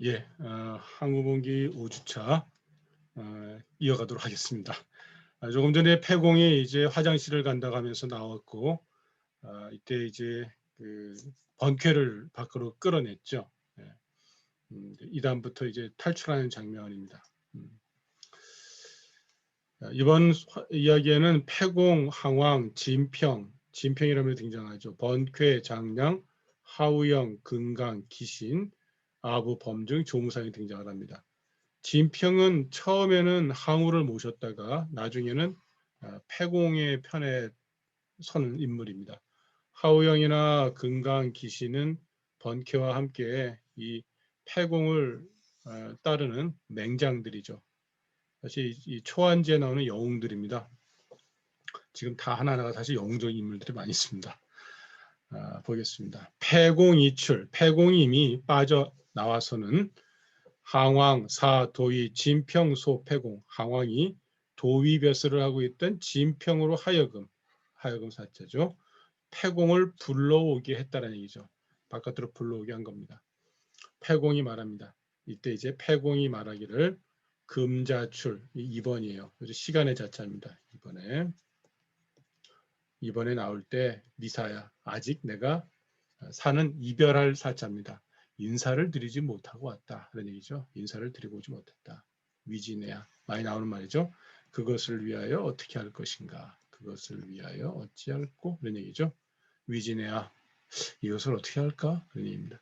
예, 항구봉기 5주차 이어가도록 하겠습니다. 조금 전에 폐공이 이제 화장실을 간다고 하면서 나왔고, 이때 이제 그 번쾌를 밖으로 끌어냈죠. 예, 이다음부터 이제 탈출하는 장면입니다. 이번 이야기에는 폐공, 항왕, 진평이라며 등장하죠. 번쾌, 장량, 하우영, 금강, 기신, 아부, 범증, 조무상이 등장을 합니다. 진평은 처음에는 항우를 모셨다가 나중에는 폐공의 편에 서는 인물입니다. 하우영이나 금강, 기신은 번쾌와 함께 이 폐공을 따르는 맹장들이죠. 사실 이 초안지에 나오는 영웅들입니다. 지금 다 하나하나가 사실 영웅적인 인물들이 많이 있습니다. 보겠습니다. 폐공이출, 폐공이 이미 빠져나와서는 항왕, 사, 도의, 진평, 소, 폐공, 항왕이 도위벼슬을 하고 있던 진평으로 하여금 사자죠. 폐공을 불러오게 했다는 얘기죠. 바깥으로 불러오게 한 겁니다. 폐공이 말합니다. 이때 이제 폐공이 말하기를 금자출, 2번이에요. 시간의 자차입니다. 이번에 나올 때 미사야, 아직 내가 사는 이별할 사자입니다. 인사를 드리지 못하고 왔다. 그런 얘기죠. 인사를 드리고 오지 못했다. 위지내야. 많이 나오는 말이죠. 그것을 위하여 어떻게 할 것인가. 그것을 위하여 어찌할꼬. 그런 얘기죠. 위지내야. 이것을 어떻게 할까? 그런 얘기입니다.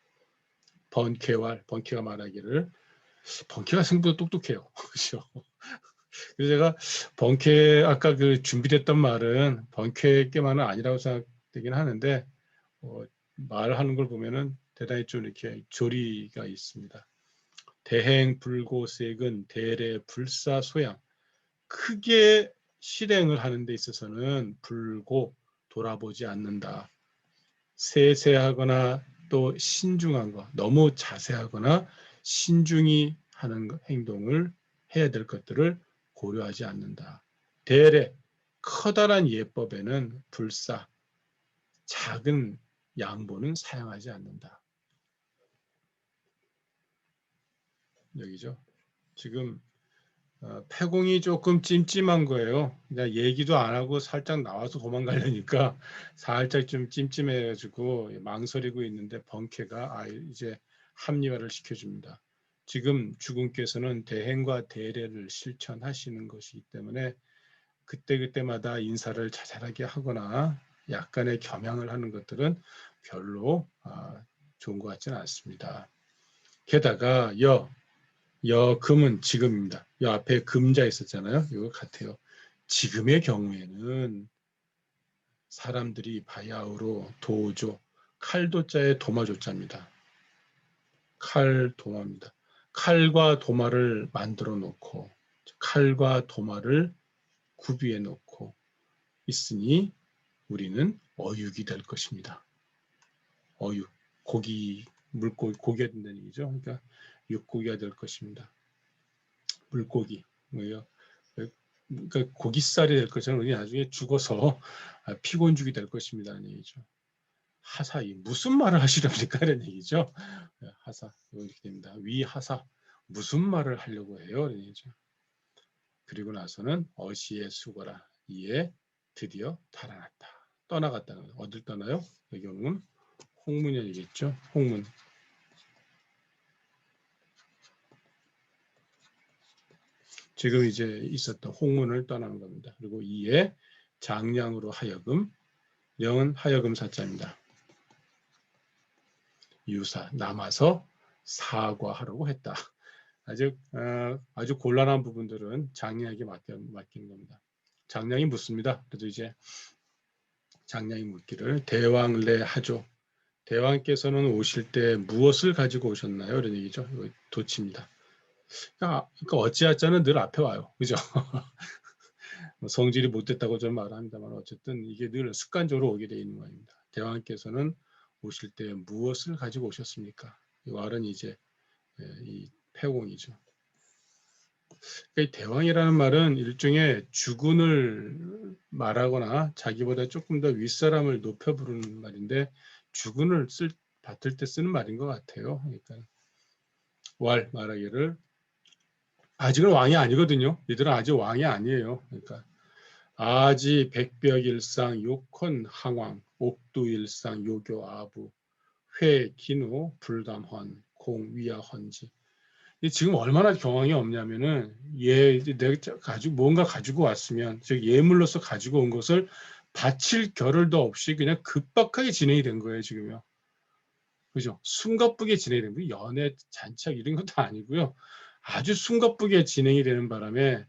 번쾌가 말하기를 번쾌가 생각보다 똑똑해요. 그렇죠? 그래서 제가 번쾌 아까 그 준비됐던 말은 번쾌께만은 아니라고 생각되긴 하는데 말하는 걸 보면은 대단히 좀 이렇게 조리가 있습니다. 대행 불고색은 대례 불사소양. 크게 실행을 하는 데 있어서는 불고 돌아보지 않는다. 세세하거나 또 신중한 거, 너무 자세하거나 신중히 하는 행동을 해야 될 것들을 고려하지 않는다. 대례, 커다란 예법에는 불사, 작은 양보는 사용하지 않는다. 여기죠. 지금 폐공이 조금 찜찜한 거예요. 그냥 얘기도 안 하고 살짝 나와서 도망가려니까 살짝 좀 찜찜해가지고 망설이고 있는데 번쾌가 이제 합리화를 시켜줍니다. 지금 주군께서는 대행과 대례를 실천하시는 것이기 때문에 그때그때마다 인사를 자잘하게 하거나 약간의 겸양을 하는 것들은 별로 좋은 것 같지는 않습니다. 게다가 여금은 지금입니다. 여 앞에 금자 있었잖아요. 이거 같아요. 지금의 경우에는 사람들이 바야흐로 도조, 칼도자의 도마조자입니다. 칼도마입니다. 칼과 도마를 만들어 놓고 칼과 도마를 구비해 놓고 있으니 우리는 어육이 될 것입니다. 어육, 물고기, 고기가 된다는 얘기죠. 그러니까 육고기가 될 것입니다. 물고기, 그러니까 고깃살이 될 것처럼 우리 나중에 죽어서 피곤죽이 될 것입니다는 얘기죠. 하사이 무슨 말을 하시렵니까? 이런 얘기죠. 하사 이렇게 됩니다. 위하사 무슨 말을 하려고 해요? 이런 얘기죠. 그리고 나서는 어시에 수거라 이에 드디어 달아났다. 떠나갔다는 거예요. 어딜 떠나요? 여기 오면 홍문이겠죠. 홍문. 지금 이제 있었던 홍문을 떠나는 겁니다. 그리고 이에 장량으로 하여금, 영은 하여금 사자입니다. 유사, 남아서 사과하라고 했다. 아주 곤란한 부분들은 장량에게 맡긴 겁니다. 장량이 묻습니다. 그래도 이제 장량이 묻기를 대왕래 하죠. 대왕께서는 오실 때 무엇을 가지고 오셨나요? 이런 얘기죠. 도치입니다. 그러니까 어찌하자는 늘 앞에 와요. 그죠? 성질이 못됐다고 저는 말합니다만 어쨌든 이게 늘 습관적으로 오게 되어 있는 것입니다. 대왕께서는 오실 때 무엇을 가지고 오셨습니까? 이 말은 이제 이 폐공이죠. 그러니까 대왕이라는 말은 일종의 주군을 말하거나 자기보다 조금 더 윗사람을 높여 부르는 말인데 주군을 받을 때 쓰는 말인 것 같아요. 그러니까 왈 말하기를 아직은 왕이 아니거든요. 얘들은 아직 왕이 아니에요. 그러니까 아지 백벽일상 욕헌 항왕 옥두일상 요교 아부 회 기누 불담헌 공위야헌지. 지금 얼마나 경황이 없냐면은 얘 내가 가지고 뭔가 가지고 왔으면 즉 예물로서 가지고 온 것을 바칠 겨를도 없이 그냥 급박하게 진행이 된 거예요 지금요. 그죠? 숨가쁘게 진행이 된 거예요. 연애 잔치약 이런 것도 아니고요. 아주 숨가쁘게 진행이 되는 바람에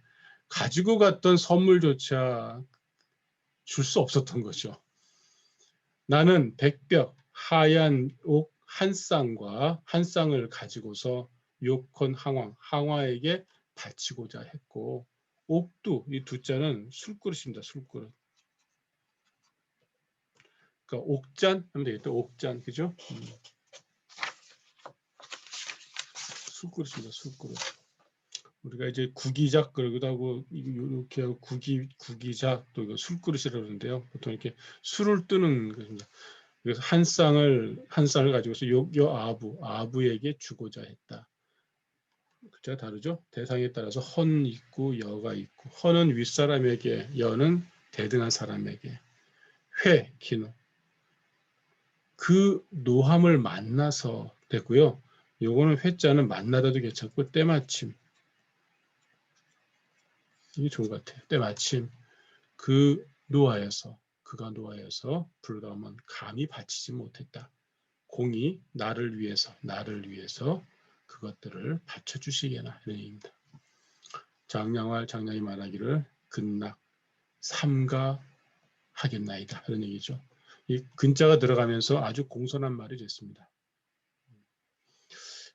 가지고 갔던 선물조차 줄 수 없었던 거죠. 나는 백벽 하얀 옥 한 쌍과 한 쌍을 가지고서 요컨 항화에게 바치고자 했고 옥두 이 두 자는 술그릇입니다. 술그릇. 그러니까 옥잔 하면 되겠다. 옥잔 그죠? 술그릇입니다. 술그릇. 우리가 이제 구기작 그러기도 하고 이렇게 하고 구기작 또 이거 술그릇이라고 그러는데요. 보통 이렇게 술을 뜨는 것입니다. 그래서 한 쌍을 가지고서 요 아부에게 주고자 했다. 글자가 다르죠? 대상에 따라서 헌 있고 여가 있고 헌은 윗사람에게 여는 대등한 사람에게 회 기노 그 노함을 만나서 됐고요. 요거는 회자는 만나다도 괜찮고 때마침 이게 좋은 것 같아요. 때마침 그가 노하여서 불가면 감히 바치지 못했다. 공이 나를 위해서 그것들을 바쳐주시게나 이런 얘기입니다. 장량이 말하기를 근낙 삼가하겠나이다 이런 얘기죠. 이 근자가 들어가면서 아주 공손한 말이 됐습니다.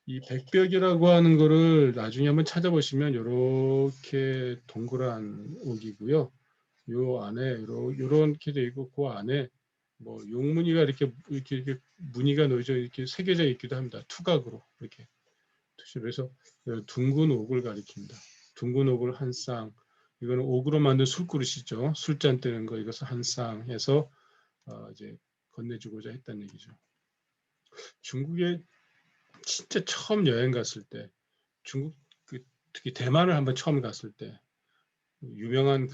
이 백벽이라고 하는 거를 나중에 한번 찾아보시면 이렇게 동그란 옥이고요. 요 안에 요렇게 돼 있고 그 안에 뭐 용무늬가 이렇게 무늬가 놓여져 이렇게 새겨져 있기도 합니다. 투각으로 이렇게. 그래서 둥근 옥을 가리킵니다. 둥근 옥을 한 쌍. 이거는 옥으로 만든 술그릇이죠. 술잔 뜨는 거 이것을 한 쌍 해서 이제 건네주고자 했다는 얘기죠. 중국에 진짜 처음 여행 갔을 때 중국 특히 대만을 한번 처음 갔을 때 유명한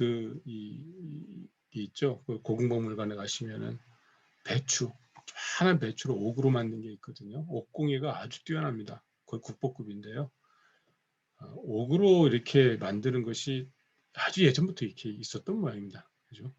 있죠. 그 고궁박물관에 가시면은 배추 하얀 배추로 옥으로 만든 게 있거든요. 옥工艺가 아주 뛰어납니다. 거의 국보급인데요. 옥으로 이렇게 만드는 것이 아주 예전부터 이렇게 있었던 모양입니다. 그죠?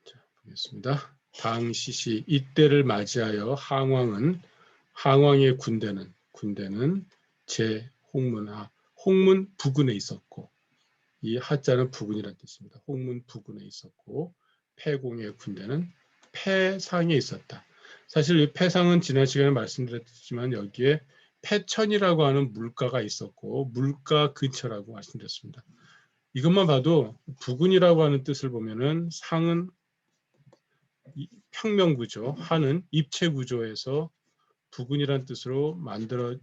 자, 보겠습니다. 당시시 이때를 맞이하여 항왕의 군대는 제 홍문 부근에 있었고 이 하자는 부근이라는 뜻입니다. 홍문 부근에 있었고 패공의 군대는 패상에 있었다. 사실 이 패상은 지난 시간에 말씀드렸지만 여기에 패천이라고 하는 물가가 있었고 물가 근처라고 말씀드렸습니다. 이것만 봐도 부근이라고 하는 뜻을 보면은 상은 평면구조, 하는 입체구조에서 부근이라는 뜻으로 만들어지더라라고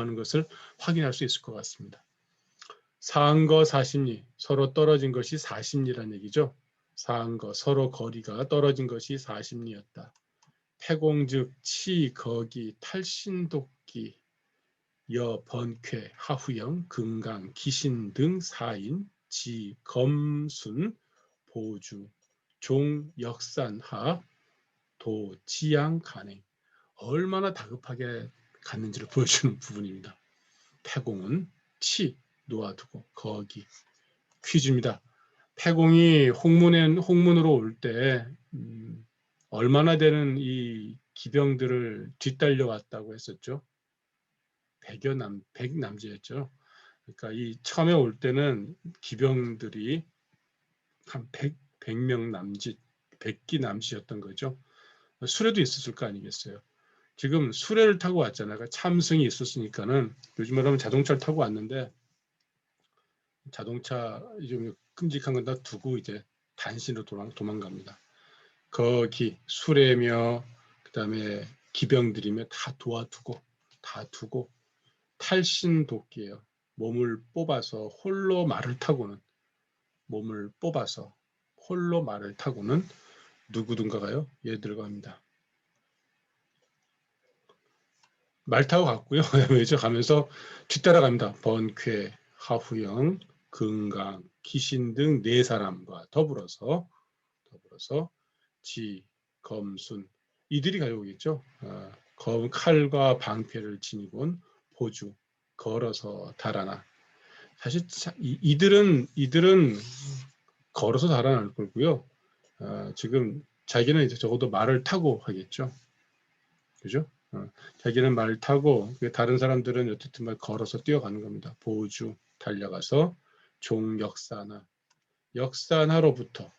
하는 것을 확인할 수 있을 것 같습니다. 사한거 사십리 서로 떨어진 것이 사십리란 얘기죠. 사한거 서로 거리가 떨어진 것이 사십리였다. 패공즉 치 거기 탈신독기 여 번쾌 하후영 금강 기신 등 사인 지 검순 보주 종 역산하 도 지양 간행 얼마나 다급하게 갔는지를 보여주는 부분입니다. 패공은 치 놓아두고 거기 퀴즈입니다. 패공이 홍문으로 올 때 얼마나 되는 이 기병들을 뒤따려왔다고 했었죠. 100남지였죠. 그러니까 이 처음에 올 때는 기병들이 한 100명 남짓, 100기 남짓이었던 거죠. 수레도 있었을 거 아니겠어요. 지금 수레를 타고 왔잖아요. 그러니까 참승이 있었으니까는 요즘 말하면 자동차를 타고 왔는데 자동차 좀 끔찍한 건 다 두고 이제 단신으로 도망갑니다. 거기 수레며 그다음에 기병들이며 다 두고 탈신도끼예요. 몸을 뽑아서 홀로 말을 타고는 누구든가가요? 얘들과 합니다. 말 타고 갔고요. 왜죠? 가면서 뒤따라갑니다. 번쾌, 하후영, 금강, 기신 등 네 사람과 더불어서 지, 검순 이들이 가져오겠죠. 칼과 방패를 지니고 온 보주 걸어서 달아나. 사실 이들은 걸어서 달아날 거고요. 지금 자기는 이제 적어도 말을 타고 하겠죠. 그죠? 자기는 말 타고 다른 사람들은 어쨌든 말 걸어서 뛰어가는 겁니다. 보주 달려가서 역산하로부터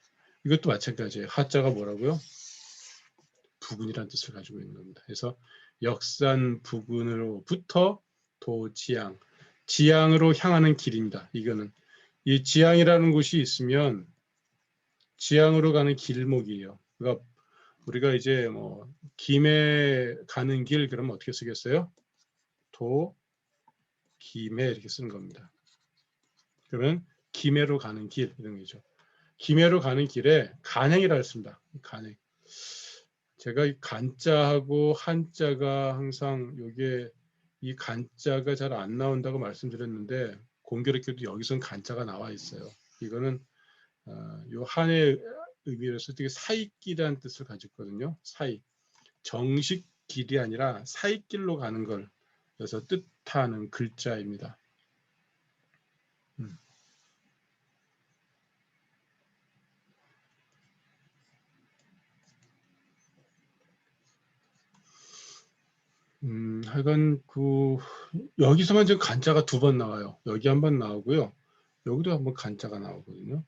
이것도 마찬가지예요. 하자가 뭐라고요? 부근이라는 뜻을 가지고 있는 겁니다. 그래서 역산 부근으로부터 도지양 지양으로 향하는 길입니다. 이거는 이 지양이라는 곳이 있으면 지양으로 가는 길목이에요. 그러니까 우리가 이제 뭐 김해 가는 길 그러면 어떻게 쓰겠어요? 김해 이렇게 쓰는 겁니다. 그러면 김해로 가는 길 이런 거죠. 김해로 가는 길에 간행이라 했습니다. 간행. 제가 이 간자하고 한자가 항상 요게 이 간자가 잘 안 나온다고 말씀드렸는데 공교롭게도 여기선 간자가 나와 있어요. 이거는 요 한의 의미로서 되게 사익길이라는 뜻을 가지고 있거든요. 사익. 정식 길이 아니라 사익길로 가는 걸 그래서 뜻하는 글자입니다. 하여간 여기서만 지금 간자가 2번 나와요. 여기 한 번 나오고요. 여기도 한번 간자가 나오거든요.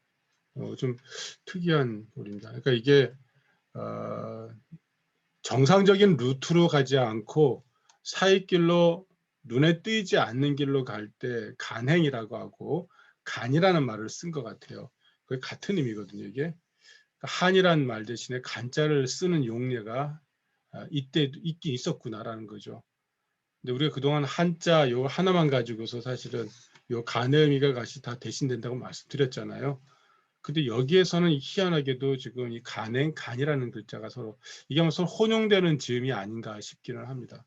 좀 특이한 돌입니다. 그러니까 이게 정상적인 루트로 가지 않고 사익길로 눈에 띄지 않는 길로 갈 때 간행이라고 하고 간이라는 말을 쓴 것 같아요. 그게 같은 의미거든요. 이게 한이란 말 대신에 간자를 쓰는 용례가 이때 있긴 있었구나라는 거죠. 근데 우리가 그동안 한자 요 하나만 가지고서 사실은 요 간의 의미가 같이 다 대신된다고 말씀드렸잖아요. 근데 여기에서는 희한하게도 지금 이 간이라는 글자가 서로 이게 아마 서로 혼용되는 즈음이 아닌가 싶기는 합니다.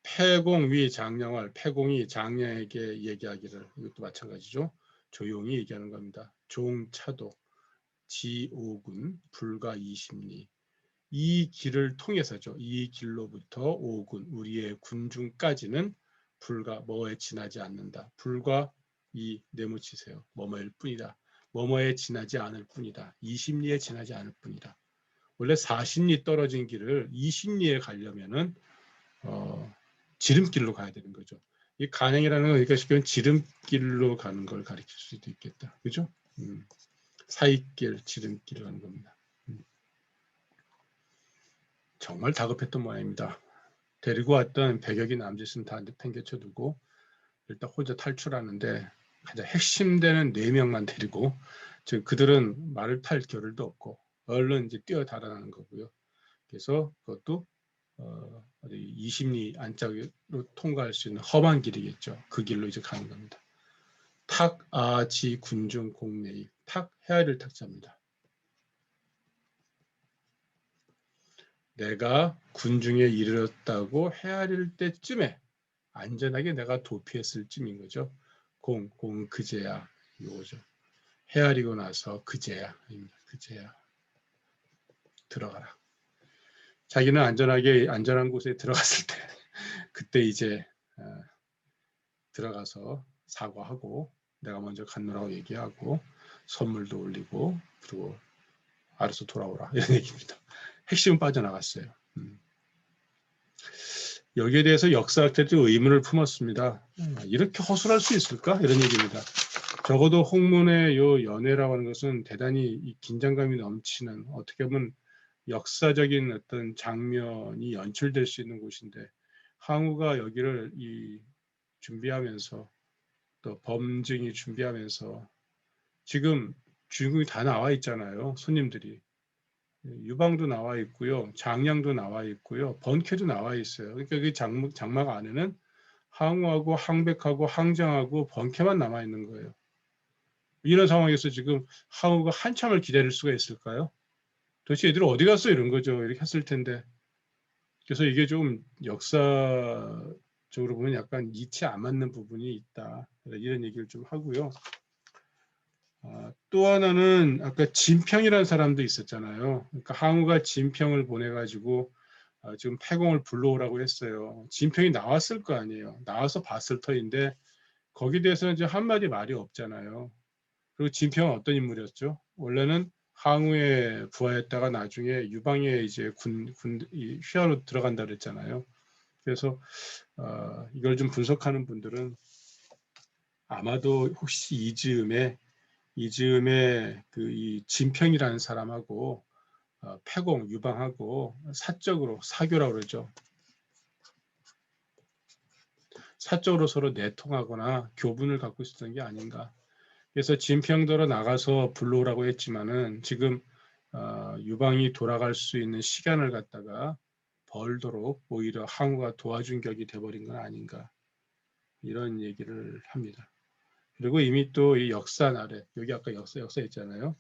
패공위 장령할 패공이 장령에게 얘기하기를 이것도 마찬가지죠. 조용히 얘기하는 겁니다. 종차도 지오군 불과 20리 이 길을 통해서죠. 이 길로부터 5군 우리의 군중까지는 불과 뭐에 지나지 않는다. 불과 이 네모치세요. 뭐뭐일 뿐이다. 뭐뭐에 지나지 않을 뿐이다. 20리에 지나지 않을 뿐이다. 원래 40리 떨어진 길을 20리에 가려면은 지름길로 가야 되는 거죠. 이 간행이라는 건 그러니까 쉽게 지름길로 가는 걸 가리킬 수도 있겠다. 그죠? 사익길, 지름길을 가는 겁니다. 정말 다급했던 모양입니다. 데리고 왔던 100여 개 남짓은 다 팽개쳐두고 일단 혼자 탈출하는데 가장 핵심되는 4명만 데리고 즉 그들은 말을 탈 겨를도 없고 얼른 이제 뛰어 달아나는 거고요. 그래서 그것도 20리 안짝으로 통과할 수 있는 험한 길이겠죠. 그 길로 이제 가는 겁니다. 탁, 지, 군중, 공내익. 탁, 헤아릴 탁자입니다. 내가 군중에 이르렀다고 헤아릴 때쯤에 안전하게 내가 도피했을 쯤인 거죠. 공 그제야 이거죠. 헤아리고 나서 그제야 들어가라. 자기는 안전한 곳에 들어갔을 때 그때 이제 들어가서 사과하고 내가 먼저 갔노라고 얘기하고 선물도 올리고 그리고 알아서 돌아오라 이런 얘기입니다. 핵심은 빠져나갔어요. 여기에 대해서 역사학자들이 의문을 품었습니다. 이렇게 허술할 수 있을까? 이런 얘기입니다. 적어도 홍문의 요 연회라고 하는 것은 대단히 긴장감이 넘치는 어떻게 보면 역사적인 어떤 장면이 연출될 수 있는 곳인데 항우가 여기를 준비하면서 또 범증이 준비하면서 지금 주인공이 다 나와 있잖아요. 손님들이. 유방도 나와 있고요. 장량도 나와 있고요. 번쾌도 나와 있어요. 그러니까 그 장막 안에는 항우하고 항백하고 항정하고 번쾌만 남아 있는 거예요. 이런 상황에서 지금 항우가 한참을 기다릴 수가 있을까요? 도대체 얘들 어디 갔어 이런 거죠. 이렇게 했을 텐데 그래서 이게 좀 역사적으로 보면 약간 이치 안 맞는 부분이 있다. 이런 얘기를 좀 하고요. 또 하나는 아까 진평이라는 사람도 있었잖아요. 그러니까 항우가 진평을 보내가지고 지금 패공을 불러오라고 했어요. 진평이 나왔을 거 아니에요. 나와서 봤을 터인데 거기에 대해서는 이제 한마디 말이 없잖아요. 그리고 진평은 어떤 인물이었죠? 원래는 항우의 부하였다가 나중에 유방에 이제 휘하로 들어간다 그랬잖아요. 그래서 이걸 좀 분석하는 분들은 아마도 혹시 이즈음에 그 이 진평이라는 사람하고 패공 유방하고 사적으로 사교라고 그러죠. 사적으로 서로 내통하거나 교분을 갖고 있었던 게 아닌가. 그래서 진평도로 나가서 불러오라고 했지만은 지금 유방이 돌아갈 수 있는 시간을 갖다가 벌도록 오히려 항우가 도와준 격이 돼버린 건 아닌가. 이런 얘기를 합니다. 그리고 이미 또 이 역산 아래, 여기 아까 역사 있잖아요.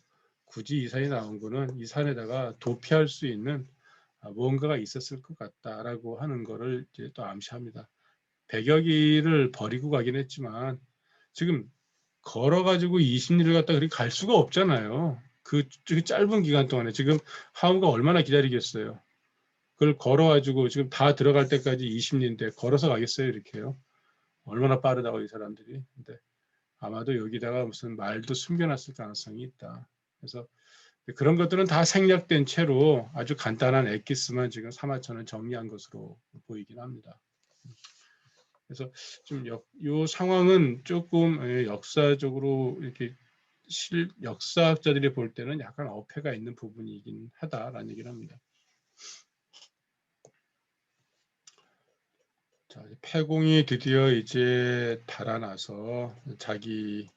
굳이 이 산이 나온 거는 이 산에다가 도피할 수 있는 무언가가 있었을 것 같다라고 하는 거를 이제 또 암시합니다. 백여기를 버리고 가긴 했지만 지금 걸어가지고 20리를 갖다 그렇게 갈 수가 없잖아요. 그 짧은 기간 동안에 지금 하우가 얼마나 기다리겠어요. 그걸 걸어가지고 지금 다 들어갈 때까지 20리인데 걸어서 가겠어요, 이렇게요. 얼마나 빠르다고 이 사람들이. 근데 아마도 여기다가 무슨 말도 숨겨놨을 가능성이 있다. 그래서 그런 것들은 다 생략된 채로 아주 간단한 엑기스만 지금 사마천을 정리한 것으로 보이긴 합니다. 그래서 좀 이 상황은 조금 역사적으로 이렇게 역사학자들이 볼 때는 약간 어폐가 있는 부분이긴 하다라는 얘기를 합니다. 자, 패공이 드디어 이제 달아나서 자기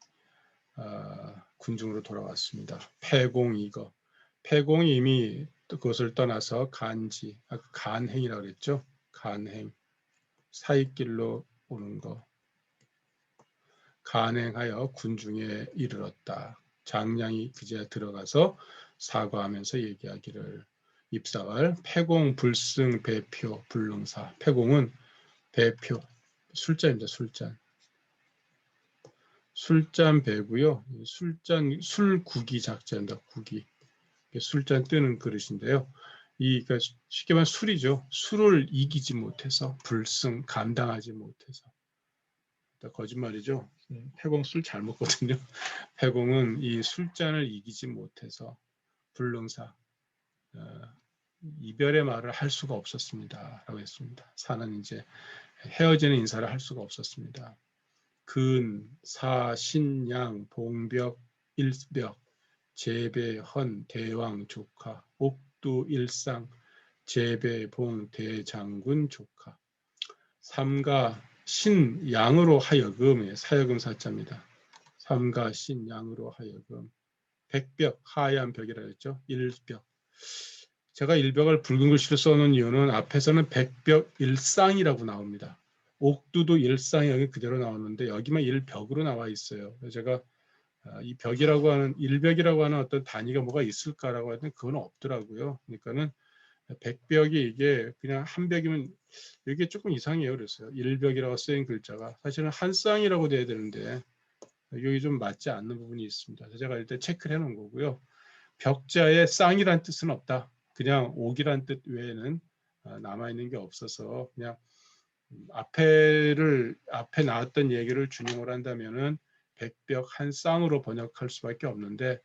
군중으로 돌아왔습니다. 패공이 이미 그것을 떠나서 간지, 간행이라고 그랬죠. 간행, 사익길로 오는 거. 간행하여 군중에 이르렀다. 장량이 그제야 들어가서 사과하면서 얘기하기를 입사할 패공 불승 배표 불능사. 패공은 배표 술잔입니다. 술잔 배고요. 술국이 작자입니다. 국이 술잔 뜨는 그릇인데요. 그러니까 쉽게 말하면 술이죠. 술을 이기지 못해서 불승 감당하지 못해서 거짓말이죠. 패공 술 잘 먹거든요. 패공은 이 술잔을 이기지 못해서 불능사 이별의 말을 할 수가 없었습니다. 라고 했습니다. 사는 이제 헤어지는 인사를 할 수가 없었습니다. 근, 사, 신양, 봉벽, 일벽, 제배, 헌, 대왕, 조카, 옥두, 일상, 제배, 봉, 대장군, 조카. 삼가, 신, 양으로 하여금, 사여금 사자입니다. 삼가, 신, 양으로 하여금. 백벽, 하얀 벽이라 했죠. 일벽. 제가 일벽을 붉은 글씨로 써놓은 이유는 앞에서는 백벽 일상이라고 나옵니다. 옥두도 일상이 여기 그대로 나오는데 여기만 일벽으로 나와 있어요. 제가 이 벽이라고 하는 일벽이라고 하는 어떤 단위가 뭐가 있을까라고 하는데 그건 없더라고요. 그러니까는 백벽이 이게 그냥 한 벽이면 이게 조금 이상해요. 그랬어요. 일벽이라고 쓰인 글자가 사실은 한 쌍이라고 돼야 되는데 여기 좀 맞지 않는 부분이 있습니다. 제가 일단 체크를 해놓은 거고요. 벽자에 쌍이란 뜻은 없다. 그냥 옥이란 뜻 외에는 남아있는 게 없어서 그냥 앞에 나왔던 얘기를 준용을 한다면은 백벽 한 쌍으로 번역할 수밖에 없는데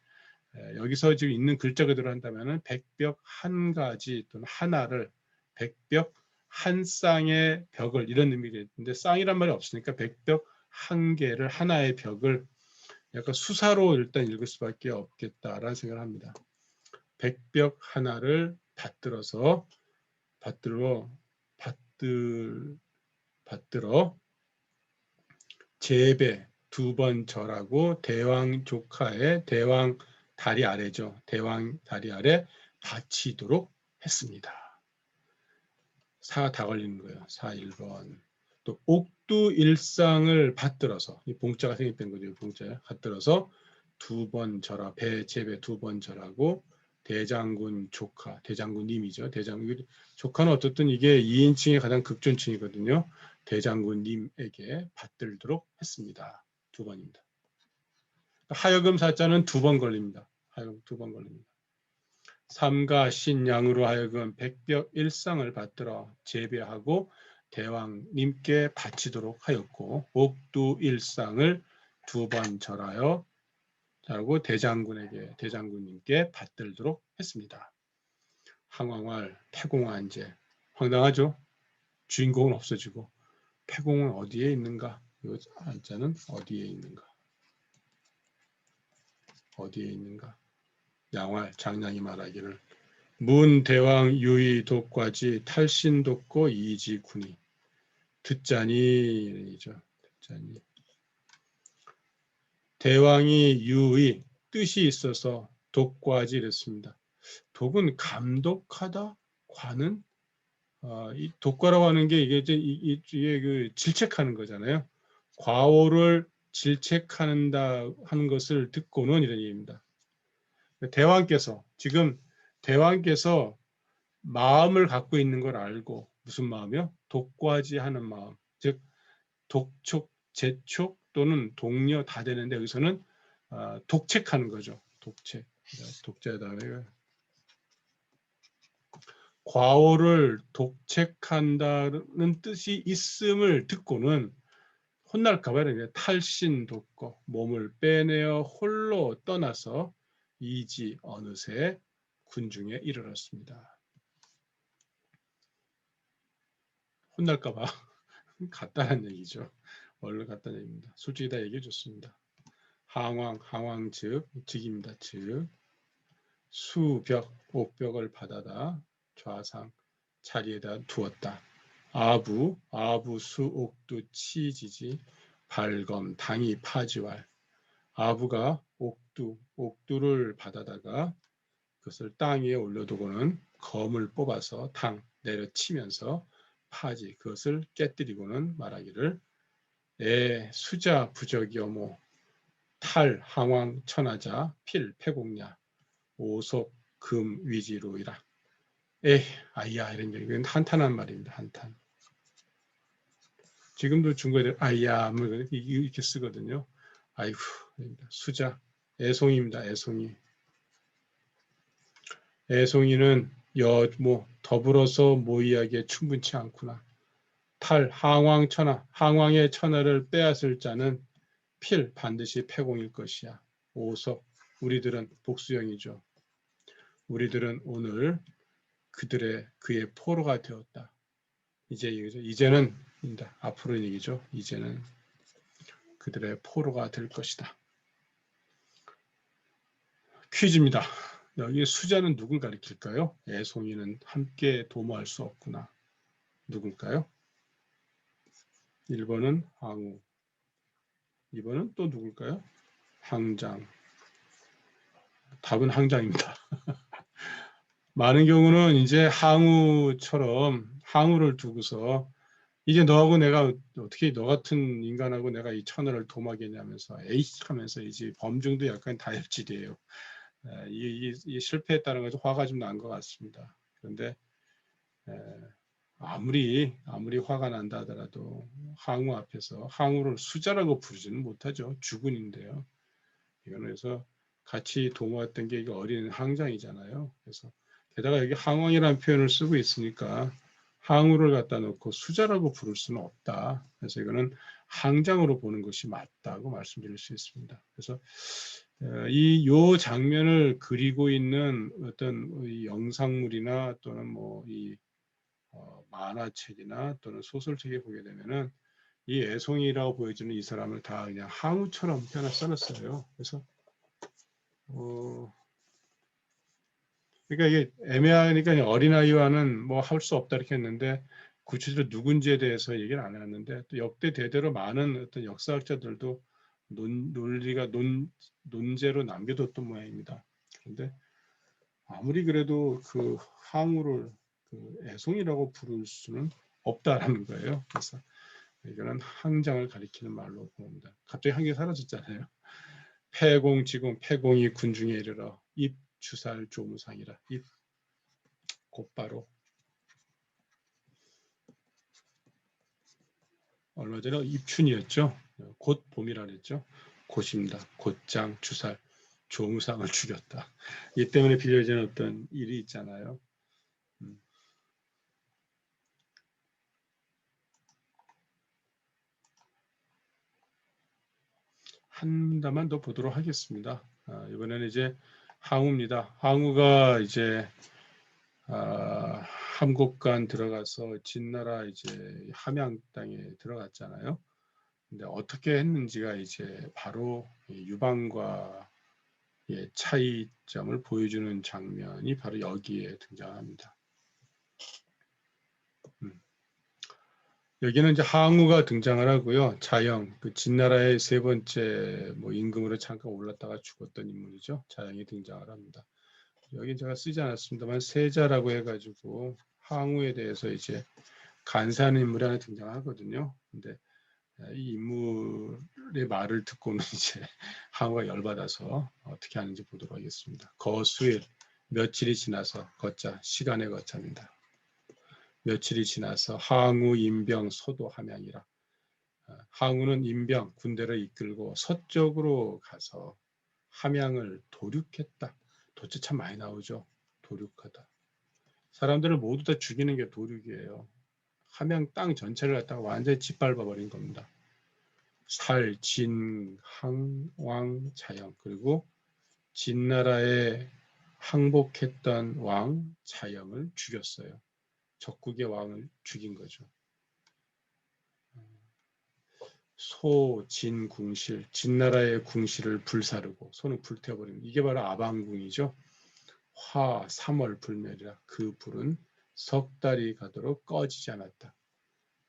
여기서 지금 있는 글자 그대로 한다면은 백벽 한 가지 또는 하나를 백벽 한 쌍의 벽을 이런 의미겠는데 쌍이란 말이 없으니까 백벽 한 개를 하나의 벽을 약간 수사로 일단 읽을 수밖에 없겠다라는 생각을 합니다. 백벽 하나를 받들어 제배 두 번 절하고 대왕 조카의 대왕 다리 아래죠. 대왕 다리 아래 바치도록 했습니다. 사 다 걸리는 거예요. 4 1번. 또 옥두 일상을 받들어서 이 봉자가 생겼던 거죠. 봉자에 받들어서 두 번 절하 제배 두 번 절하고 대장군 조카, 대장군님이죠. 조카는 어떻든 이게 2인칭의 가장 극존칭이거든요. 대장군님에게 받들도록 했습니다. 2번입니다. 하여금 사자는 2번 걸립니다. 하여금 2번 걸립니다. 삼가 신양으로 하여금 백벽 일상을 받들어 재배하고 대왕님께 바치도록 하였고 옥두 일상을 2번 절하여 자고 대장군님께 받들도록 했습니다. 항왕활 폐공한제 황당하죠. 주인공은 없어지고 폐공은 어디에 있는가? 이 한자는 어디에 있는가? 어디에 있는가? 양활 장량이 말하기를 문대왕 유의 독과지 탈신 독고 이지군이 듣자니죠. 듣자니 대왕이 유의 뜻이 있어서 독과지 이랬습니다. 독은 감독하다, 과는 이 독과라고 하는 게 이게 그 질책하는 거잖아요. 과오를 질책한다 하는 것을 듣고는 이런 얘기입니다. 지금 대왕께서 마음을 갖고 있는 걸 알고 무슨 마음이요? 독과지하는 마음, 즉 독촉, 재촉 또는 독려 다 되는데 여기서는 독책하는 거죠. 독책, 독자에다가 과오를 독책한다는 뜻이 있음을 듣고는 혼날까봐 탈신 돕고 몸을 빼내어 홀로 떠나서 이지 어느새 군중에 이르렀습니다. 혼날까봐 갔다는 얘기죠. 얼른 갔다는 얘기입니다. 솔직히 다 얘기해 줬습니다. 항왕 즉입니다. 즉 수벽, 옥벽을 받아다 좌상 자리에다 두었다. 아부수 옥두 치지지 발검 당이 파지왈 아부가 옥두를 받아다가 그것을 땅 위에 올려두고는 검을 뽑아서 당 내려치면서 파지 그것을 깨뜨리고는 말하기를 수자 부적이여모 탈 항왕 천하자 필 패공냐 오속 금 위지로이라 아이야 이런 얘기는 한탄한 말입니다. 한탄. 지금도 중국에 아이야 뭐 이렇게 쓰거든요. 아이고 수자 애송이입니다. 애송이는 더불어서 모이하기에 충분치 않구나. 탈 항왕의 천하를 빼앗을 자는 필 반드시 패공일 것이야. 오석 우리들은 복수형이죠. 우리들은 오늘 그의 포로가 되었다. 이제는 앞으로 얘기죠. 이제는 그들의 포로가 될 것이다. 퀴즈입니다. 여기 수자는 누굴 가리킬까요? 애송이는 함께 도모할 수 없구나. 누굴까요? 1번은 항우, 2번은 또 누굴까요? 항장. 답은 항장입니다. 많은 경우는 이제 항우를 두고서 이제 너하고 내가 어떻게 너 같은 인간하고 내가 이 천하를 도마겠냐면서 에이 하면서 이제 범중도 약간 다혈질이에요. 이 실패했다는 것은 화가 좀 난 것 같습니다. 그런데 아무리 화가 난다 하더라도 항우 앞에서 항우를 수자라고 부르지는 못하죠. 주군인데요. 이거는 그래서 같이 도모했던 게 이게 어린 항장이잖아요. 그래서 게다가 여기 항왕이라는 표현을 쓰고 있으니까 항우를 갖다 놓고 수자라고 부를 수는 없다. 그래서 이거는 항장으로 보는 것이 맞다고 말씀드릴 수 있습니다. 그래서 요 장면을 그리고 있는 어떤 영상물이나 또는 이 만화책이나 또는 소설책에 보게 되면은 이 애송이라고 보여지는 이 사람을 다 그냥 항우처럼 하나 써놨어요. 그래서 그러니까 이게 애매하니까 어린아이와는 뭐 할 수 없다 이렇게 했는데 구체적으로 누군지에 대해서 얘기를 안 해놨는데 또 역대 대대로 많은 어떤 역사학자들도 논제로 남겨뒀던 모양입니다. 그런데 아무리 그래도 그 항우를 그 애송이라고 부를 수는 없다라는 거예요. 그래서 이거는 항장을 가리키는 말로 봅니다. 갑자기 한 개 사라졌잖아요. 패공지공 패공이 군중에 이르러 주살 조무상이라. 이 곧바로 얼마 전에 입춘이었죠. 곧 봄이라 그랬죠. 곧입니다. 곧장 주살 조무상을 죽였다. 이 때문에 빚어진 어떤 일이 있잖아요. 한 문단만 더 보도록 하겠습니다. 이번에는 이제 항우입니다. 항우가 이제 함곡간 들어가서 진나라 이제 함양 땅에 들어갔잖아요. 근데 어떻게 했는지가 이제 바로 유방과의 차이점을 보여주는 장면이 바로 여기에 등장합니다. 여기는 이제 항우가 등장을 하고요. 자영, 그 진나라의 세 번째 뭐 임금으로 잠깐 올랐다가 죽었던 인물이죠. 자영이 등장을 합니다. 여기 제가 쓰지 않았습니다만 세자라고 해가지고 항우에 대해서 이제 간사하는 인물이 하나 등장하거든요. 근데 이 인물의 말을 듣고는 이제 항우가 열받아서 어떻게 하는지 보도록 하겠습니다. 거수일 며칠이 지나서 거자 시간의 거자입니다. 며칠이 지나서 항우 임병 서도 함양이라. 항우는 임병 군대를 이끌고 서쪽으로 가서 함양을 도륙했다. 도체 참 많이 나오죠. 도륙하다. 사람들을 모두 다 죽이는 게 도륙이에요. 함양 땅 전체를 갖다가 완전히 짓밟아 버린 겁니다. 살, 진, 항, 왕, 자영 그리고 진나라에 항복했던 왕 자영을 죽였어요. 적국의 왕을 죽인 거죠. 소, 진, 궁실, 진나라의 궁실을 불사르고 소는 불태워버리는 이게 바로 아방궁이죠. 화, 3월 불멸이라 그 불은 석 달이 가도록 꺼지지 않았다.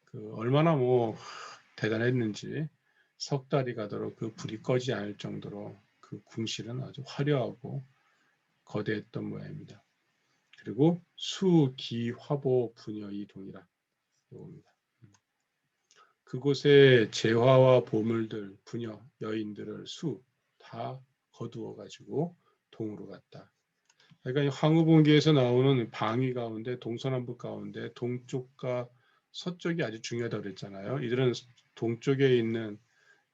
그 얼마나 뭐 대단했는지 석 달이 가도록 그 불이 꺼지지 않을 정도로 그 궁실은 아주 화려하고 거대했던 모양입니다. 그리고 수, 기, 화보, 부녀 이 동이라 이겁니다. 그곳에 재화와 보물들, 부녀, 여인들을 수 다 거두어 가지고 동으로 갔다. 그러니까 황후봉기에서 나오는 방위 가운데 동서남북 가운데 동쪽과 서쪽이 아주 중요하다고 그랬잖아요. 이들은 동쪽에 있는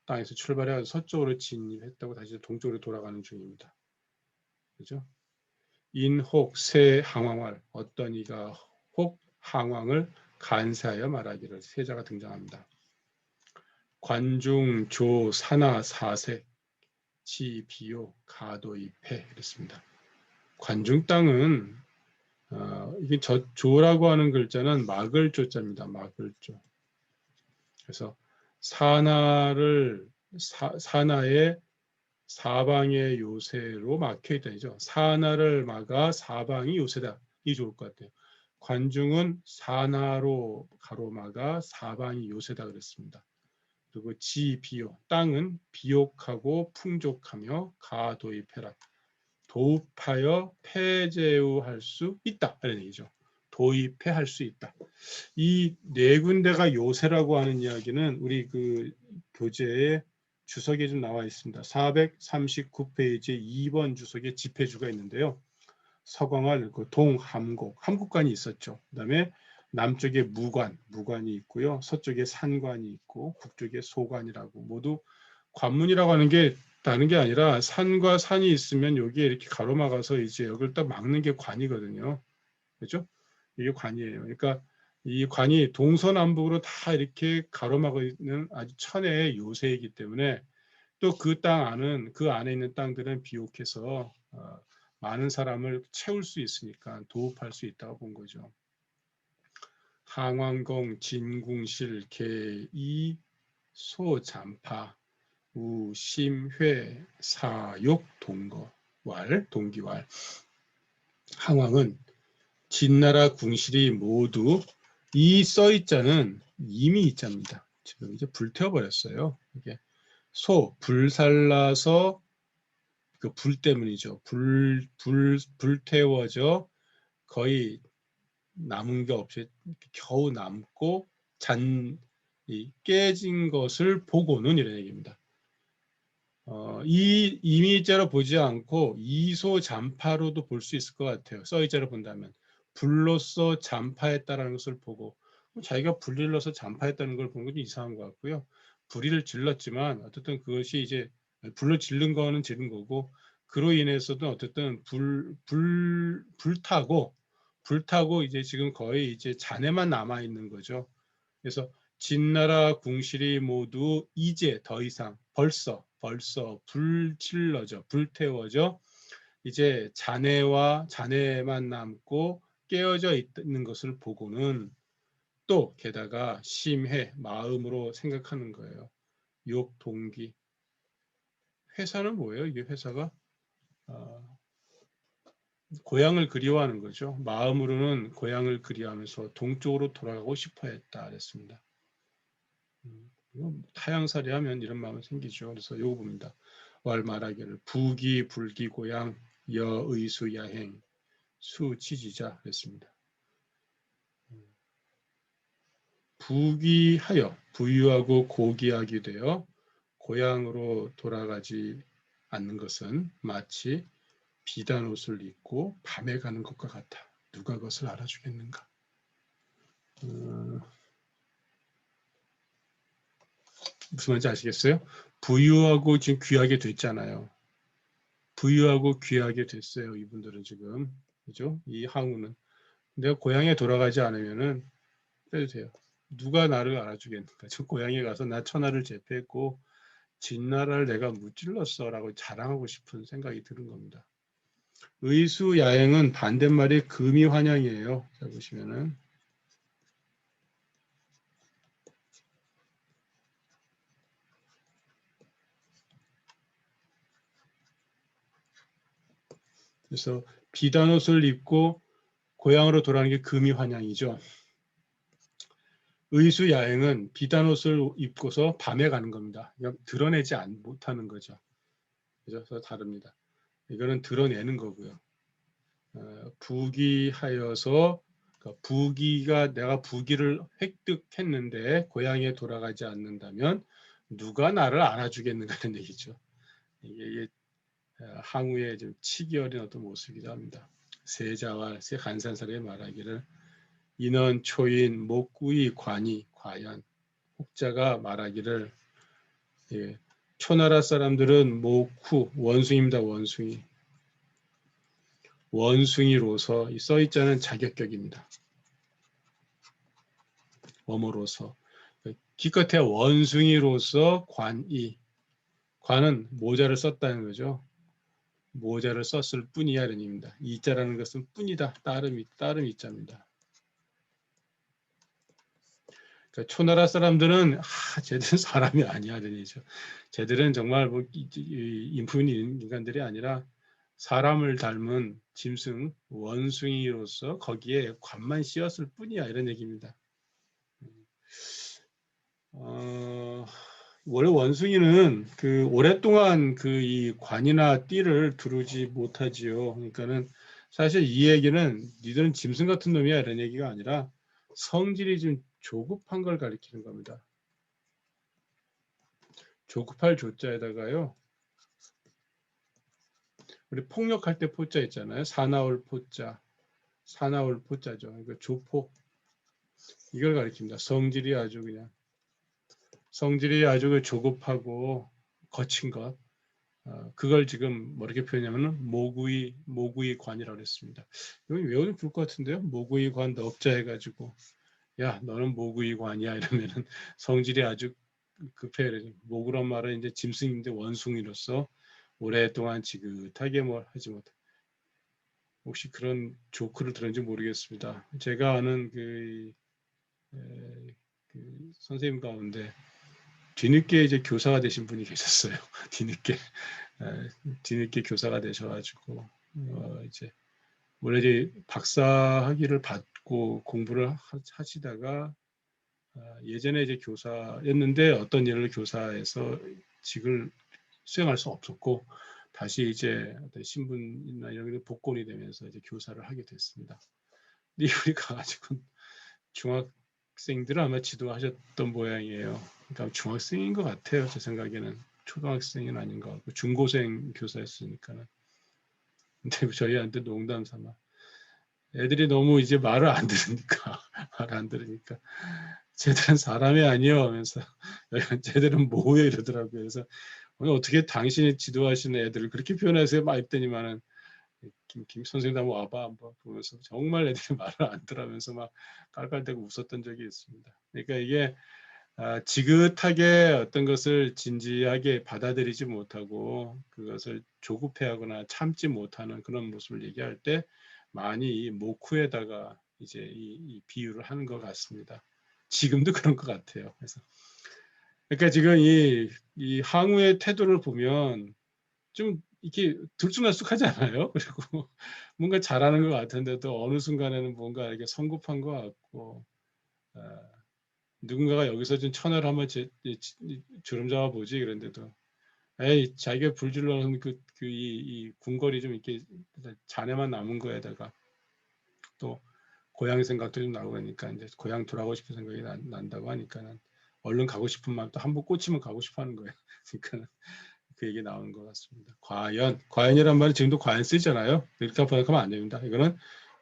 땅에서 출발해서 서쪽으로 진입했다고 다시 동쪽으로 돌아가는 중입니다. 그죠? 인혹 세 항왕을 어떤 이가 혹 항왕을 간사하여 말하기를 세자가 등장합니다. 관중 조 사나 사색 지 비요 가도 이패 이랬습니다. 관중 땅은 이게 조라고 하는 글자는 막을 조자입니다. 막을 조. 그래서 사나를 사나의 사방의 요새로 막혀 있다죠. 사나를 막아 사방이 요새다. 이 좋을 것 같아요. 관중은 사나로 가로막아 사방이 요새다 그랬습니다. 그리고 지비요 땅은 비옥하고 풍족하며 가도입해라. 도읍하여 폐제우할 수 있다. 이런 얘기죠. 도입해할 수 있다. 이 네 군데가 요새라고 하는 이야기는 우리 그 교재에 주석에 좀 나와 있습니다. 439페이지 2번 주석에 집회주가 있는데요. 서광할 그 동함곡, 함곡관이 있었죠. 그다음에 남쪽에 무관이 있고요. 서쪽에 산관이 있고 북쪽에 소관이라고 모두 관문이라고 하는 게 다른 게 아니라 산과 산이 있으면 여기에 이렇게 가로막아서 이제 여기를 딱 막는 게 관이거든요. 그렇죠? 이게 관이에요. 그러니까 이 관이 동서남북으로 다 이렇게 가로막고 있는 아주 천혜의 요새이기 때문에 또 그 그 안에 있는 땅들은 비옥해서 많은 사람을 채울 수 있으니까 도읍할 수 있다고 본 거죠. 항왕공, 진궁실, 개이, 소잠파, 우심회, 사욕, 동기왈. 항왕은 진나라 궁실이 모두 이 써있자는 이미 있자입니다. 지금 이제 불태워버렸어요. 이게 불살라서 그 불 때문이죠. 불태워져 거의 남은 게 없이 겨우 남고 깨진 것을 보고는 이런 얘기입니다. 이 이미자로 보지 않고 이소 잠파로도 볼 수 있을 것 같아요. 써이자로 본다면 불로서 잠파했다라는 것을 보고 자기가 불을 일러서 잠파했다는 걸 보는 건 이상한 것 같고요. 불의를 질렀지만 어쨌든 그것이 이제 불을 질른 거는 질른 거고 그로 인해서도 어쨌든 불타고 이제 지금 거의 이제 잔해만 남아 있는 거죠. 그래서 진나라 궁실이 모두 이제 더 이상 벌써 불태워져 이제 잔해만 남고 깨어져 있는 것을 보고는 또 게다가 심해 마음으로 생각하는 거예요. 욕 동기. 회사는 뭐예요? 이게 회사가 고향을 그리워하는 거죠. 마음으로는 고향을 그리워하면서 동쪽으로 돌아가고 싶어 했다 그랬습니다. 타향살이 하면 이런 마음이 생기죠. 그래서 요거 봅니다. 왈 말하기를 부기 불기 고향 여의수 야행 수치지자 그랬습니다. 부귀하여 부유하고 고귀하게 되어 고향으로 돌아가지 않는 것은 마치 비단 옷을 입고 밤에 가는 것과 같아. 누가 그것을 알아주겠는가? 무슨 말인지 아시겠어요? 부유하고 지금 귀하게 됐잖아요. 부유하고 귀하게 됐어요. 이분들은 지금. 그죠? 이 항우는. 내가 고향에 돌아가지 않으면은 빼도 돼요. 누가 나를 알아주겠는가? 저 고향에 가서 나 천하를 제패했고 진나라를 내가 무찔렀어 라고 자랑하고 싶은 생각이 드는 겁니다. 의수야행은 반대말이 금이환영이에요. 자 보시면은 그래서 비단옷을 입고 고향으로 돌아가는 게 금이환영이죠. 의수야행은 비단옷을 입고서 밤에 가는 겁니다. 드러내지 못하는 거죠. 그래서 다릅니다. 이거는 드러내는 거고요. 부귀하여서 부귀가 내가 부귀를 획득했는데 고향에 돌아가지 않는다면 누가 나를 안아주겠는가는 얘기죠. 이게 항우의 좀 치기 어린 어떤 모습이기도 합니다. 세자와 세 간산사를 말하기를 인원 초인 목구이 관이 과연 혹자가 말하기를 예, 초나라 사람들은 모쿠 원숭이입니다. 원숭이로서 이 써있자는 자격격입니다. 어모로서 기껏해 원숭이로서 관은 모자를 썼다는 거죠. 모자를 썼을 뿐이야 라는 의미입니다. 이자라는 것은 뿐이다. 따름 이자입니다. 그러니까 초나라 사람들은 쟤들은 사람이 아니야 라는 얘기죠. 쟤들은 정말 뭐 인품 있는 인간들이 아니라 사람을 닮은 짐승 원숭이로서 거기에 관만 씌웠을 뿐이야 이런 얘기입니다. 원래 원숭이는 그 오랫동안 그 이 관이나 띠를 두르지 못하지요. 그러니까는 사실 이 얘기는 니들은 짐승 같은 놈이야 이런 얘기가 아니라 성질이 좀 조급한 걸 가리키는 겁니다. 조급할 조자에다가요. 우리 폭력할 때 포자 있잖아요. 사나울 포자. 사나울 포자죠. 그러니까 조폭. 이걸 가리킵니다. 성질이 아주 조급하고 거친 것. 그걸 지금 뭐렇게 표현하냐면 모구이 관이라고 했습니다. 여기 외우면 좋을 것 같은데요. 모구이 관 넉자 해가지고 야 너는 모구이 관이야 이러면은 성질이 아주 급해. 모구란 말은 이제 짐승인데 원숭이로서 오랫동안 지긋하게 뭘 하지 못해. 혹시 그런 조크를 들었는지 모르겠습니다. 제가 아는 그 선생님 가운데 뒤늦게 이제 교사가 되신 분이 계셨어요. 뒤늦게 교사가 되셔가지고 이제 원래 이제 박사 학위를 받고 공부를 하시다가 예전에 이제 교사였는데 어떤 일을 교사에서 직을 수행할 수 없었고 다시 이제 어떤 신분이나 이런 게 복권이 되면서 이제 교사를 하게 됐습니다. 근데 우리 가가지고 중학생들을 아마 지도하셨던 모양이에요. 그러니까 중학생인 것 같아요. 제 생각에는. 초등학생은 아닌 것 같고 중고생 교사였으니까는. 근데 저희한테 농담 삼아 애들이 너무 이제 말을 안 들으니까 말을 안 들으니까 쟤들은 사람이 아니요 하면서 쟤들은 뭐예요 이러더라고요. 그래서 오늘 어떻게 당신이 지도하시는 애들을 그렇게 표현하세요? 막 했더니만은 김 선생님 한번 와봐 한번 보면서 정말 애들이 말을 안 들으면서 막 깔깔대고 웃었던 적이 있습니다. 그러니까 이게 지긋하게 어떤 것을 진지하게 받아들이지 못하고 그것을 조급해하거나 참지 못하는 그런 모습을 얘기할 때 많이 이 모쿠에다가 이제 이 비유를 하는 것 같습니다. 지금도 그런 것 같아요. 그래서 그러니까 지금 이 항우의 태도를 보면 좀 이렇게 들쑥날쑥하지 않아요? 그리고 뭔가 잘하는 것 같은데도 어느 순간에는 뭔가 이렇게 성급한 것 같고 누군가가 여기서 좀 천을 한번 주름 잡아 보지 그런데도 에이 자기가 불질러 놓은 이 궁궐이 좀 이렇게 잔해만 남은 거에다가 또 고향 생각도 좀 나고 그러니까 이제 고향 돌아가고 싶은 생각이 난다고 하니까는 얼른 가고 싶은 마음 또 한 번 꽂히면 가고 싶어 하는 거예요. 그러니까 그 얘기 나오는 것 같습니다. 과연이란 말이 지금도 과연 쓰잖아요. 이렇게 번역하면 안 됩니다. 이거는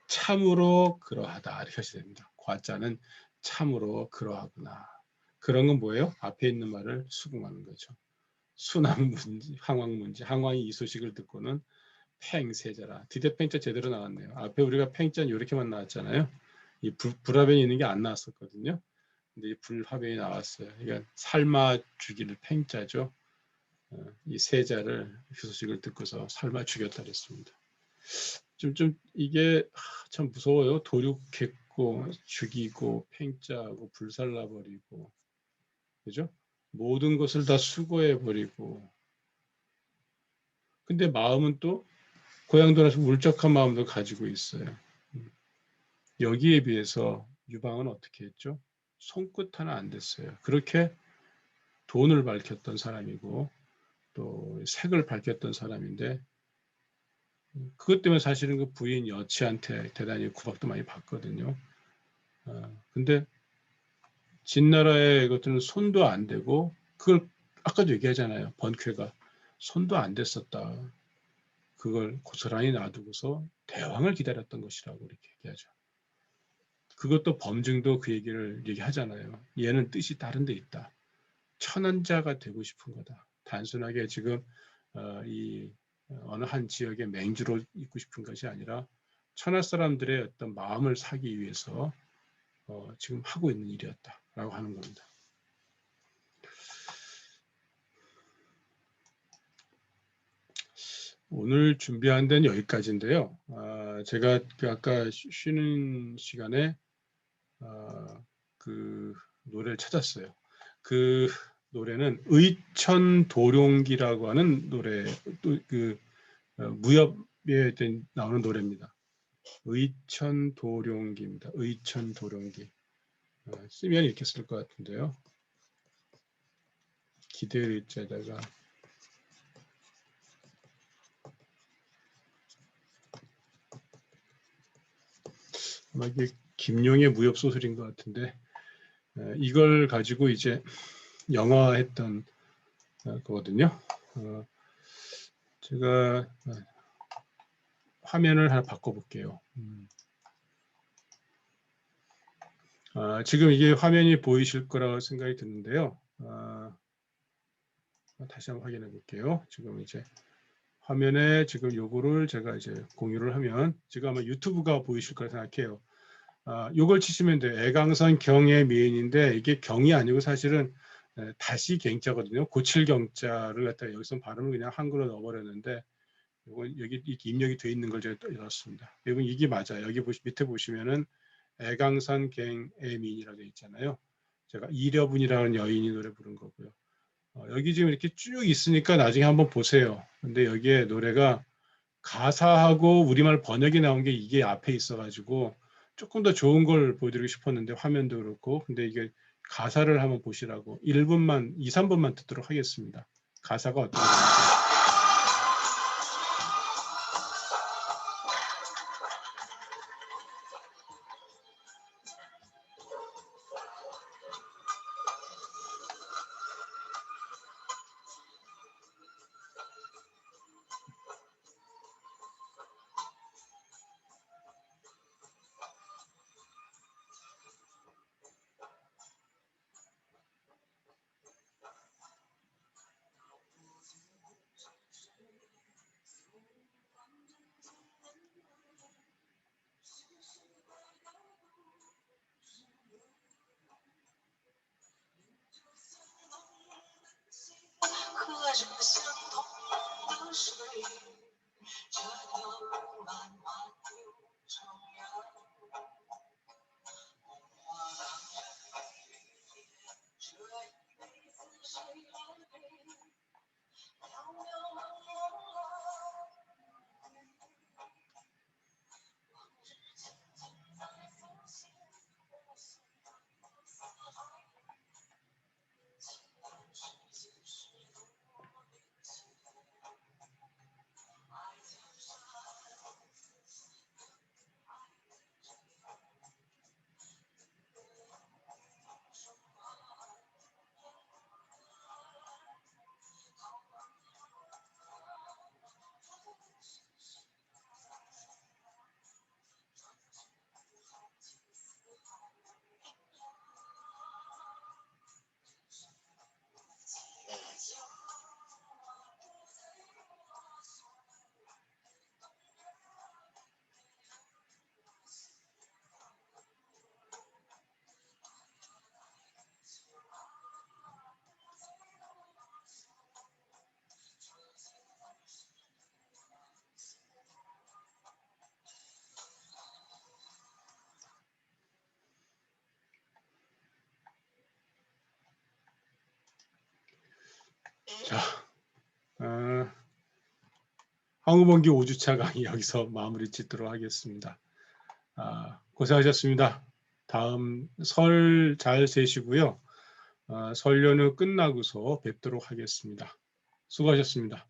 참으로 그러하다 이렇게 하셔야 됩니다. 과자는 참으로 그러하구나. 그런 건 뭐예요? 앞에 있는 말을 수긍하는 거죠. 순항문지, 항왕문지, 항왕이 이 소식을 듣고는 팽세자라. 드디어 팽자 제대로 나왔네요. 앞에 우리가 팽자 이렇게만 나왔잖아요. 이 불화변이 있는 게 안 나왔었거든요. 근데 이 불화변이 나왔어요. 그러니까 삶아 주기를 팽자죠. 이 세자를 그 소식을 듣고서 삶아 죽였다 그랬습니다. 좀 이게 참 무서워요. 도륙했고 죽이고 팽자하고 불살라버리고 그죠? 모든 것을 다 수거해버리고 근데 마음은 또 고향 돌아서 울적한 마음도 가지고 있어요. 여기에 비해서 유방은 어떻게 했죠? 손끝 하나 안 됐어요. 그렇게 돈을 밝혔던 사람이고 또 색을 밝혔던 사람인데 그것 때문에 사실은 그 부인 여치한테 대단히 구박도 많이 받거든요. 근데 진나라의 것들은 손도 안 대고 그걸 아까도 얘기하잖아요. 번쾌가 손도 안 댔었다. 그걸 고스란히 놔두고서 대왕을 기다렸던 것이라고 이렇게 얘기하죠. 그것도 범증도 그 얘기를 얘기하잖아요. 얘는 뜻이 다른 데 있다. 천한자가 되고 싶은 거다. 단순하게 지금 이 어느 한 지역의 맹주로 있고 싶은 것이 아니라 천하 사람들의 어떤 마음을 사기 위해서 지금 하고 있는 일이었다라고 하는 겁니다. 오늘 준비한 데는 여기까지인데요. 제가 아까 쉬는 시간에 그 노래를 찾았어요. 그 노래는 의천도룡기라고 하는 노래, 그 무협에 나오는 노래입니다. 의천도룡기입니다. 의천도룡기. 쓰면 이렇게 쓸 것 같은데요. 기대의 자다가 아마 이게 김용의 무협 소설인 것 같은데 이걸 가지고 이제 영화했던 거거든요. 제가 화면을 하나 바꿔볼게요. 지금 이게 화면이 보이실 거라고 생각이 드는데요. 다시 한번 확인해 볼게요. 지금 이제 화면에 지금 요거를 제가 이제 공유를 하면 지금 아마 유튜브가 보이실 거라 생각해요. 요걸 치시면 돼요. 애강선 경의 미인인데 이게 경이 아니고 사실은 다시 경자거든요. 고칠 경자를 갖다가 여기서 발음을 그냥 한글로 넣어버렸는데 요건 여기 이렇게 입력이 돼 있는 걸 제가 넣었습니다. 여러분 이게 맞아요. 여기 밑에 보시면은 애강선 경의 미인이라고 되어 있잖아요. 제가 이려분이라는 여인이 노래 부른 거고요. 여기 지금 이렇게 쭉 있으니까 나중에 한번 보세요. 근데 여기에 노래가 가사하고 우리말 번역이 나온 게 이게 앞에 있어가지고 조금 더 좋은 걸 보여드리고 싶었는데 화면도 그렇고 근데 이게 가사를 한번 보시라고 1분만 2, 3분만 듣도록 하겠습니다. 가사가 어떤 건지. 자, 황우범기 5주차 강의 여기서 마무리 짓도록 하겠습니다. 고생하셨습니다. 다음 설 잘 세시고요. 설 연휴 끝나고서 뵙도록 하겠습니다. 수고하셨습니다.